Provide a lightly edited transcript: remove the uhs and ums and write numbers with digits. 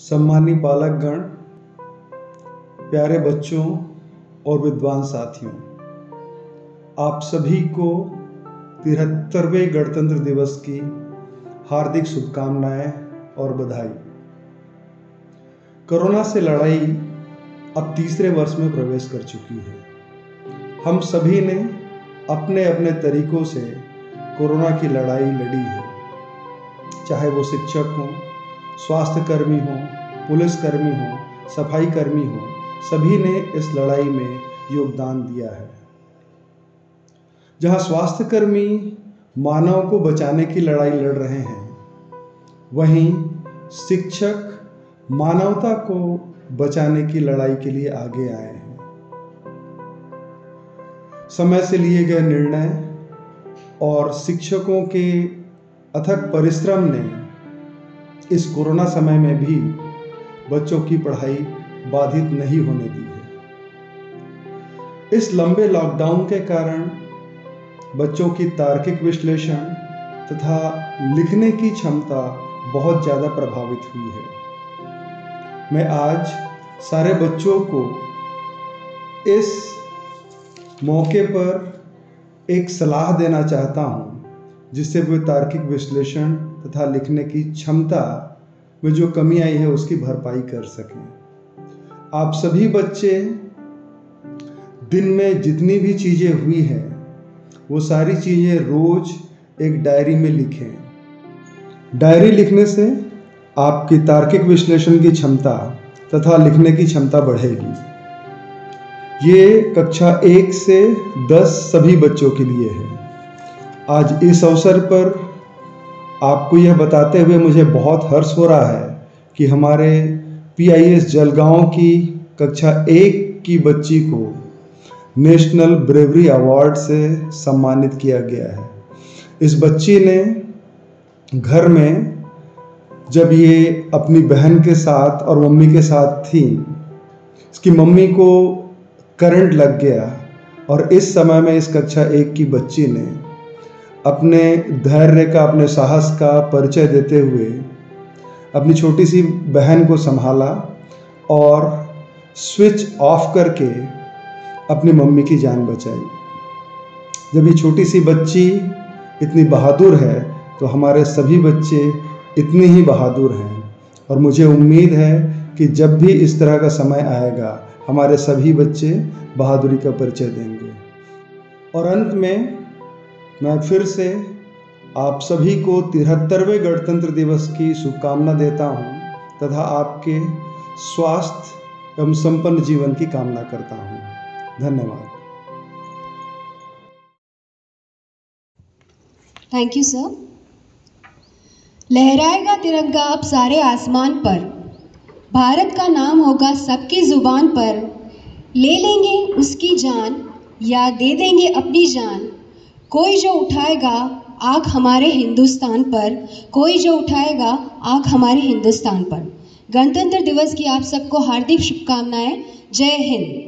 सम्मानीय बालकगण, प्यारे बच्चों और विद्वान साथियों, आप सभी को 73वें गणतंत्र दिवस की हार्दिक शुभकामनाएं और बधाई। कोरोना से लड़ाई अब तीसरे वर्ष में प्रवेश कर चुकी है। हम सभी ने अपने अपने तरीकों से कोरोना की लड़ाई लड़ी है, चाहे वो शिक्षक हों, स्वास्थ्य कर्मी हों, पुलिस कर्मी हों, सफाई कर्मी हों, सभी ने इस लड़ाई में योगदान दिया है। जहां स्वास्थ्य कर्मी मानव को बचाने की लड़ाई लड़ रहे हैं, वहीं शिक्षक मानवता को बचाने की लड़ाई के लिए आगे आए हैं। समय से लिए गए निर्णय और शिक्षकों के अथक परिश्रम ने इस कोरोना समय में भी बच्चों की पढ़ाई बाधित नहीं होने दी है। इस लंबे लॉकडाउन के कारण बच्चों की तार्किक विश्लेषण तथा लिखने की क्षमता बहुत ज़्यादा प्रभावित हुई है। मैं आज सारे बच्चों को इस मौके पर एक सलाह देना चाहता हूँ, जिससे वे तार्किक विश्लेषण तथा लिखने की क्षमता में जो कमी आई है उसकी भरपाई कर सकें। आप सभी बच्चे दिन में जितनी भी चीज़ें हुई हैं वो सारी चीज़ें रोज एक डायरी में लिखें। डायरी लिखने से आपकी तार्किक विश्लेषण की क्षमता तथा लिखने की क्षमता बढ़ेगी। ये कक्षा 1 से 10 सभी बच्चों के लिए है। आज इस अवसर पर आपको यह बताते हुए मुझे बहुत हर्ष हो रहा है कि हमारे PIS जलगांव की कक्षा 1 की बच्ची को नेशनल ब्रेवरी अवार्ड से सम्मानित किया गया है। इस बच्ची ने घर में जब ये अपनी बहन के साथ और मम्मी के साथ थी, इसकी मम्मी को करंट लग गया और इस समय में इस कक्षा 1 की बच्ची ने अपने धैर्य का, अपने साहस का परिचय देते हुए अपनी छोटी सी बहन को संभाला और स्विच ऑफ करके अपनी मम्मी की जान बचाई। जब ये छोटी सी बच्ची इतनी बहादुर है तो हमारे सभी बच्चे इतने ही बहादुर हैं और मुझे उम्मीद है कि जब भी इस तरह का समय आएगा हमारे सभी बच्चे बहादुरी का परिचय देंगे। और अंत में मैं फिर से आप सभी को 73वें गणतंत्र दिवस की शुभकामना देता हूं तथा आपके स्वास्थ्य एवं संपन्न जीवन की कामना करता हूं। धन्यवाद। Thank you sir. लहराएगा तिरंगा अब सारे आसमान पर, भारत का नाम होगा सबकी जुबान पर, ले लेंगे उसकी जान या दे देंगे अपनी जान, कोई जो उठाएगा आग हमारे हिंदुस्तान पर, कोई जो उठाएगा आग हमारे हिंदुस्तान पर। गणतंत्र दिवस की आप सबको हार्दिक शुभकामनाएं। जय हिंद।